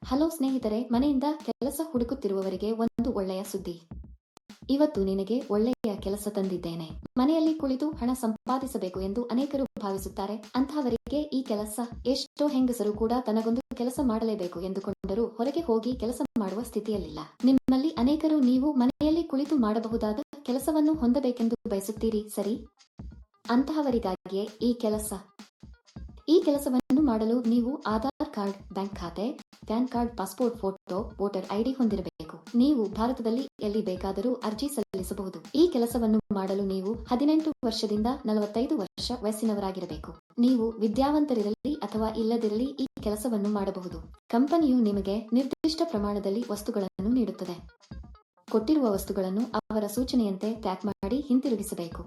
Hello ಸ್ನೇಹಿತರೆ, ಮನೆಯಿಂದ ಕೆಲಸ ಹುಡುಕುತ್ತಿರುವವರಿಗೆ ಒಂದು ಒಳ್ಳೆಯ ಸುದ್ದಿ. ಇವತ್ತು ನಿನಗೆ ಒಳ್ಳೆಯ ಕೆಲಸ ತಂದಿದ್ದೇನೆ. ಮನೆಯಲ್ಲಿ ಕುಳಿತು ಹಣ ಸಂಪಾದಿಸಬೇಕು ಎಂದು ಅನೇಕರು ಭಾವಿಸುತ್ತಾರೆ. ಅಂತಹವರಿಗೆ ಈ ಕೆಲಸ. ಎಷ್ಟೋ ಹೆಂಗಸರು ಕೂಡ ತನಗೊಂದು ಕೆಲಸ ಮಾಡಲೇಬೇಕು ಎಂದುಕೊಂಡರೂ ಹೊರಗೆ ಹೋಗಿ ಕೆಲಸ ಮಾಡುವ ಸ್ಥಿತಿಯಲ್ಲಿಲ್ಲ. ನಿಮ್ಮಲ್ಲಿ ಅನೇಕರು ನೀವು ಮನೆಯಲ್ಲಿ ಕುಳಿತು ಮಾಡಬಹುದಾದ ಕೆಲಸವನ್ನು ಹೊಂದಬೇಕೆಂದು ಬಯಸುತ್ತೀರಿ, ಸರಿ? ಅಂತಹವರಿಗಾಗಿಯೇ ಈ ಕೆಲಸ. ಈ ಕೆಲಸವನ್ನು ಮಾಡಲು ನೀವು ಆಧಾರ್ ಕಾರ್ಡ್, ಬ್ಯಾಂಕ್ ಖಾತೆ, PAN card, passport photo, voter ID ಹೊಂದಿರಬೇಕು. ನೀವು ಭಾರತದಲ್ಲಿ ಎಲ್ಲಿ ಬೇಕಾದರೂ ಅರ್ಜಿ ಸಲ್ಲಿಸಬಹುದು. ಈ ಕೆಲಸವನ್ನು ಮಾಡಲು ನೀವು 18 ವರ್ಷದಿಂದ 45 ವರ್ಷ ವಯಸ್ಸಿನವರಾಗಿರಬೇಕು. ನೀವು ವಿದ್ಯಾವಂತರಿರಲಿ ಅಥವಾ ಇಲ್ಲದಿರಲಿ ಈ ಕೆಲಸವನ್ನು ಮಾಡಬಹುದು. ಕಂಪನಿಯು ನಿಮಗೆ ನಿರ್ದಿಷ್ಟ ಪ್ರಮಾಣದಲ್ಲಿ ವಸ್ತುಗಳನ್ನು ನೀಡುತ್ತದೆ. ಕೊಟ್ಟಿರುವ ವಸ್ತುಗಳನ್ನು ಅವರ ಸೂಚನೆಯಂತೆ ಪ್ಯಾಕ್ ಮಾಡಿ ಹಿಂತಿರುಗಿಸಬೇಕು.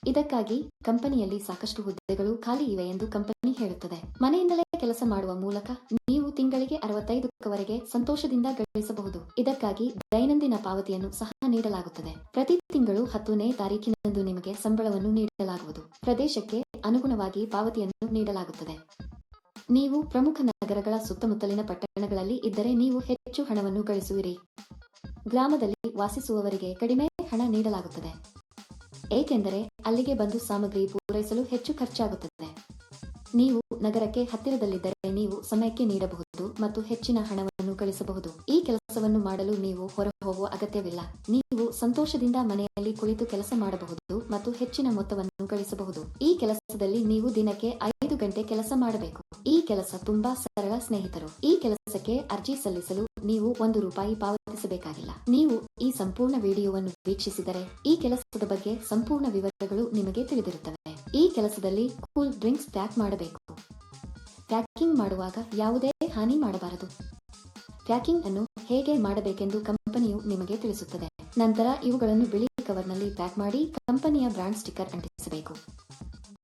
ಇದಕ್ಕಾಗಿ ಕಂಪನಿಯಲ್ಲಿ ಸಾಕಷ್ಟು ಹುದ್ದೆಗಳು ಖಾಲಿ ಇವೆ ಎಂದು ಕಂಪನಿ ಹೇಳುತ್ತದೆ. ಮನೆಯಿಂದಲೇ ಕೆಲಸ ಮಾಡುವ ಮೂಲಕ ನೀವು ತಿಂಗಳಿಗೆ 65ವರೆಗೆ ಸಂತೋಷದಿಂದ ಗಳಿಸಬಹುದು. ಇದಕ್ಕಾಗಿ ದೈನಂದಿನ ಪಾವತಿಯನ್ನು ಸಹ ನೀಡಲಾಗುತ್ತದೆ. ಪ್ರತಿ ತಿಂಗಳು 10ನೇ ತಾರೀಕಿನಂದು ನಿಮಗೆ ಸಂಬಳವನ್ನು ನೀಡಲಾಗುವುದು. ಪ್ರದೇಶಕ್ಕೆ ಅನುಗುಣವಾಗಿ ಪಾವತಿಯನ್ನು ನೀಡಲಾಗುತ್ತದೆ. ನೀವು ಪ್ರಮುಖ ನಗರಗಳ ಸುತ್ತಮುತ್ತಲಿನ ಪಟ್ಟಣಗಳಲ್ಲಿ ಇದ್ದರೆ ನೀವು ಹೆಚ್ಚು ಹಣವನ್ನು ಗಳಿಸುವಿರಿ. ಗ್ರಾಮದಲ್ಲಿ ವಾಸಿಸುವವರಿಗೆ ಕಡಿಮೆ ಹಣ ನೀಡಲಾಗುತ್ತದೆ. ಏಕೆಂದರೆ ಅಲ್ಲಿಗೆ ಬಂದು ಸಾಮಗ್ರಿ ಪೂರೈಸಲು ಹೆಚ್ಚು ಖರ್ಚಾಗುತ್ತದೆ. ನೀವು ನಗರಕ್ಕೆ ಹತ್ತಿರದಲ್ಲಿದ್ದರೆ ನೀವು ಸಮಯಕ್ಕೆ ನೀಡಬಹುದು ಮತ್ತು ಹೆಚ್ಚಿನ ಹಣವನ್ನು ಗಳಿಸಬಹುದು. ಈ ಕೆಲಸವನ್ನು ಮಾಡಲು ನೀವು ಹೊರಹೋಗುವ ಅಗತ್ಯವಿಲ್ಲ. ನೀವು ಸಂತೋಷದಿಂದ ಮನೆಯಲ್ಲಿ ಕುಳಿತು ಕೆಲಸ ಮಾಡಬಹುದು ಮತ್ತು ಹೆಚ್ಚಿನ ಮೊತ್ತವನ್ನು ಗಳಿಸಬಹುದು. ಈ ಕೆಲಸದಲ್ಲಿ ನೀವು ದಿನಕ್ಕೆ 5 ಗಂಟೆ ಕೆಲಸ ಮಾಡಬೇಕು. ಈ ಕೆಲಸ ತುಂಬಾ ಸರಳ ಸ್ನೇಹಿತರು. ಈ ಕೆಲಸಕ್ಕೆ ಅರ್ಜಿ ಸಲ್ಲಿಸಲು ನೀವು ₹1 ಪಾವತಿಸಬೇಕಾಗಿಲ್ಲ. ನೀವು ಈ ಸಂಪೂರ್ಣ ವಿಡಿಯೋವನ್ನು ವೀಕ್ಷಿಸಿದರೆ ಈ ಕೆಲಸದ ಬಗ್ಗೆ ಸಂಪೂರ್ಣ ವಿವರಗಳು ನಿಮಗೆ ತಿಳಿದಿರುತ್ತವೆ. ಈ ಕೆಲಸದಲ್ಲಿ ಕೂಲ್ ಡ್ರಿಂಕ್ಸ್ ಪ್ಯಾಕ್ ಮಾಡಬೇಕು. ಪ್ಯಾಕಿಂಗ್ ಮಾಡುವಾಗ ಯಾವುದೇ ಹಾನಿ ಮಾಡಬಾರದು. ಪ್ಯಾಕಿಂಗ್ ಅನ್ನು ಹೇಗೆ ಮಾಡಬೇಕೆಂದು ಕಂಪನಿಯು ನಿಮಗೆ ತಿಳಿಸುತ್ತದೆ. ನಂತರ ಇವುಗಳನ್ನು ಬಿಳಿ ಕವರ್ನಲ್ಲಿ ಪ್ಯಾಕ್ ಮಾಡಿ ಕಂಪನಿಯ ಬ್ರಾಂಡ್ ಸ್ಟಿಕ್ಕರ್ ಅಂಟಿಸಬೇಕು.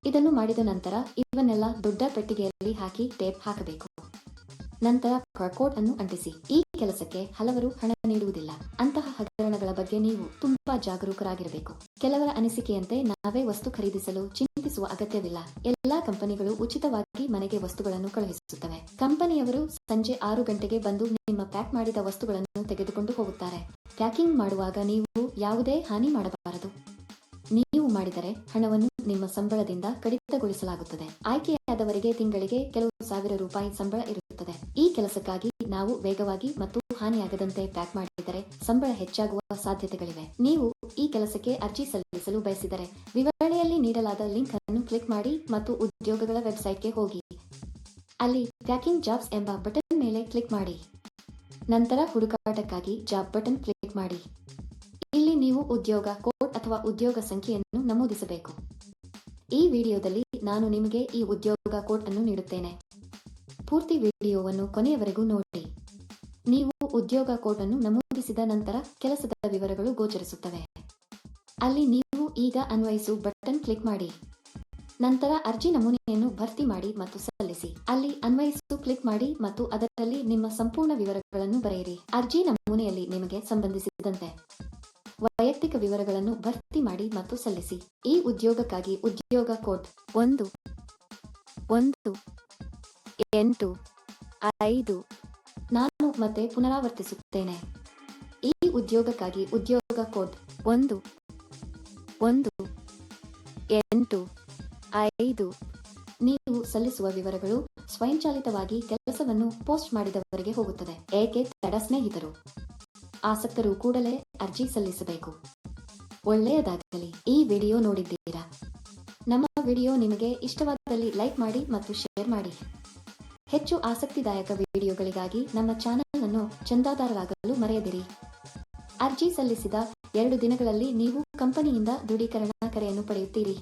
ಇದನ್ನು ಮಾಡಿದ ನಂತರ ಇವನ್ನೆಲ್ಲ ದೊಡ್ಡ ಪೆಟ್ಟಿಗೆಯಲ್ಲಿ ಹಾಕಿ ಟೇಪ್ ಹಾಕಬೇಕು. ನಂತರ ಬಾರ್ಕೋಡ್ ಅನ್ನು ಅಂಟಿಸಿ. ಈ ಕೆಲಸಕ್ಕೆ ಹಲವರು ಹಣ ನೀಡುವುದಿಲ್ಲ. ಅಂತಹ ಹಗರಣಗಳ ಬಗ್ಗೆ ನೀವು ತುಂಬಾ ಜಾಗರೂಕರಾಗಿರಬೇಕು. ಕೆಲವರ ಅನಿಸಿಕೆಯಂತೆ ನಾವೇ ವಸ್ತು ಖರೀದಿಸಲು ಚಿಂತಿಸುವ ಅಗತ್ಯವಿಲ್ಲ. ಎಲ್ಲಾ ಕಂಪನಿಗಳು ಉಚಿತವಾಗಿ ಮನೆಗೆ ವಸ್ತುಗಳನ್ನು ಕಳುಹಿಸುತ್ತವೆ. ಕಂಪನಿಯವರು ಸಂಜೆ 6 ಗಂಟೆಗೆ ಬಂದು ನಿಮ್ಮ ಪ್ಯಾಕ್ ಮಾಡಿದ ವಸ್ತುಗಳನ್ನು ತೆಗೆದುಕೊಂಡು ಹೋಗುತ್ತಾರೆ. ಪ್ಯಾಕಿಂಗ್ ಮಾಡುವಾಗ ನೀವು ಯಾವುದೇ ಹಾನಿ ಮಾಡಬಾರದು. ನೀವು ಮಾಡಿದರೆ ಹಣವನ್ನು ನಿಮ್ಮ ಸಂಬಳದಿಂದ ಕಡಿತಗೊಳಿಸಲಾಗುತ್ತದೆ. ಆಯ್ಕೆಯಾದವರಿಗೆ ತಿಂಗಳಿಗೆ ಕೆಲವು ₹1000 ಸಂಬಳ ಇರುತ್ತದೆ. ಈ ಕೆಲಸಕ್ಕಾಗಿ ನಾವು ವೇಗವಾಗಿ ಮತ್ತು ಹಾನಿಯಾಗದಂತೆ ಪ್ಯಾಕ್ ಮಾಡಿದರೆ ಸಂಬಳ ಹೆಚ್ಚಾಗುವ ಸಾಧ್ಯತೆಗಳಿವೆ. ನೀವು ಈ ಕೆಲಸಕ್ಕೆ ಅರ್ಜಿ ಸಲ್ಲಿಸಲು ಬಯಸಿದರೆ ವಿವರಣೆಯಲ್ಲಿ ನೀಡಲಾದ ಲಿಂಕ್ ಅನ್ನು ಕ್ಲಿಕ್ ಮಾಡಿ ಮತ್ತು ಉದ್ಯೋಗಗಳ ವೆಬ್ಸೈಟ್ಗೆ ಹೋಗಿ. ಅಲ್ಲಿ ಪ್ಯಾಕಿಂಗ್ ಜಾಬ್ಸ್ ಎಂಬ ಬಟನ್ ಮೇಲೆ ಕ್ಲಿಕ್ ಮಾಡಿ. ನಂತರ ಹುಡುಕಾಟಕ್ಕಾಗಿ ಜಾಬ್ ಬಟನ್ ಕ್ಲಿಕ್ ಮಾಡಿ. ಇಲ್ಲಿ ನೀವು ಉದ್ಯೋಗ ಕೋಡ್ ಅಥವಾ ಉದ್ಯೋಗ ಸಂಖ್ಯೆಯನ್ನು ನಮೂದಿಸಬೇಕು. ಈ ವಿಡಿಯೋದಲ್ಲಿ ನಾನು ನಿಮಗೆ ಈ ಉದ್ಯೋಗ ಕೋಡ್ ಅನ್ನು ನೀಡುತ್ತೇನೆ. ಪೂರ್ತಿ ವಿಡಿಯೋವನ್ನು ಕೊನೆಯವರೆಗೂ ನೋಡಿ. ನೀವು ಉದ್ಯೋಗ ಕೋಡ್ ಅನ್ನು ನಮೂದಿಸಿದ ನಂತರ ಕೆಲಸದ ವಿವರಗಳು ಗೋಚರಿಸುತ್ತವೆ. ಅಲ್ಲಿ ನೀವು ಈಗ ಅನ್ವಯಿಸು ಬಟನ್ ಕ್ಲಿಕ್ ಮಾಡಿ. ನಂತರ ಅರ್ಜಿ ನಮೂನೆಯನ್ನು ಭರ್ತಿ ಮಾಡಿ ಮತ್ತು ಸಲ್ಲಿಸಿ. ಅಲ್ಲಿ ಅನ್ವಯಿಸು ಕ್ಲಿಕ್ ಮಾಡಿ ಮತ್ತು ಅದರಲ್ಲಿ ನಿಮ್ಮ ಸಂಪೂರ್ಣ ವಿವರಗಳನ್ನು ಬರೆಯಿರಿ. ಅರ್ಜಿ ನಮೂನೆಯಲ್ಲಿ ನಿಮಗೆ ಸಂಬಂಧಿಸಿದಂತೆ ವೈಯಕ್ತಿಕ ವಿವರಗಳನ್ನು ಭರ್ತಿ ಮಾಡಿ ಮತ್ತು ಸಲ್ಲಿಸಿ. ಈ ಉದ್ಯೋಗಕ್ಕಾಗಿ ಉದ್ಯೋಗ ಕೋಡ್ 1185. ನಾನು ಮತ್ತೆ ಪುನರಾವರ್ತಿಸುತ್ತೇನೆ. ಈ ಉದ್ಯೋಗಕ್ಕಾಗಿ ಉದ್ಯೋಗ ಕೋಡ್ 1185. ನೀವು ಸಲ್ಲಿಸುವ ವಿವರಗಳು ಸ್ವಯಂಚಾಲಿತವಾಗಿ ಕೆಲಸವನ್ನು ಪೋಸ್ಟ್ ಮಾಡಿದವರಿಗೆ ಹೋಗುತ್ತದೆ. ಏಕೆ ತಡ ಸ್ನೇಹಿತರು? ಆಸಕ್ತರು ಕೂಡಲೇ ಅರ್ಜಿ ಸಲ್ಲಿಸಬೇಕು. ಒಳ್ಳೆಯದಾಗಲಿ. ಈ ವಿಡಿಯೋ ನೋಡಿದ್ದೀರಾ? ನಮ್ಮ ವಿಡಿಯೋ ನಿಮಗೆ ಇಷ್ಟವಾದಲ್ಲಿ ಲೈಕ್ ಮಾಡಿ ಮತ್ತು ಶೇರ್ ಮಾಡಿ. ಹೆಚ್ಚು ಆಸಕ್ತಿದಾಯಕ ವಿಡಿಯೋಗಳಿಗಾಗಿ ನಮ್ಮ ಚಾನೆಲ್ ಅನ್ನು ಚಂದಾದಾರರಾಗಲು ಮರೆಯದಿರಿ. ಅರ್ಜಿ ಸಲ್ಲಿಸಿದ 2 ದಿನಗಳಲ್ಲಿ ನೀವು ಕಂಪನಿಯಿಂದ ದೃಢೀಕರಣ ಕರೆಯನ್ನು ಪಡೆಯುತ್ತೀರಿ.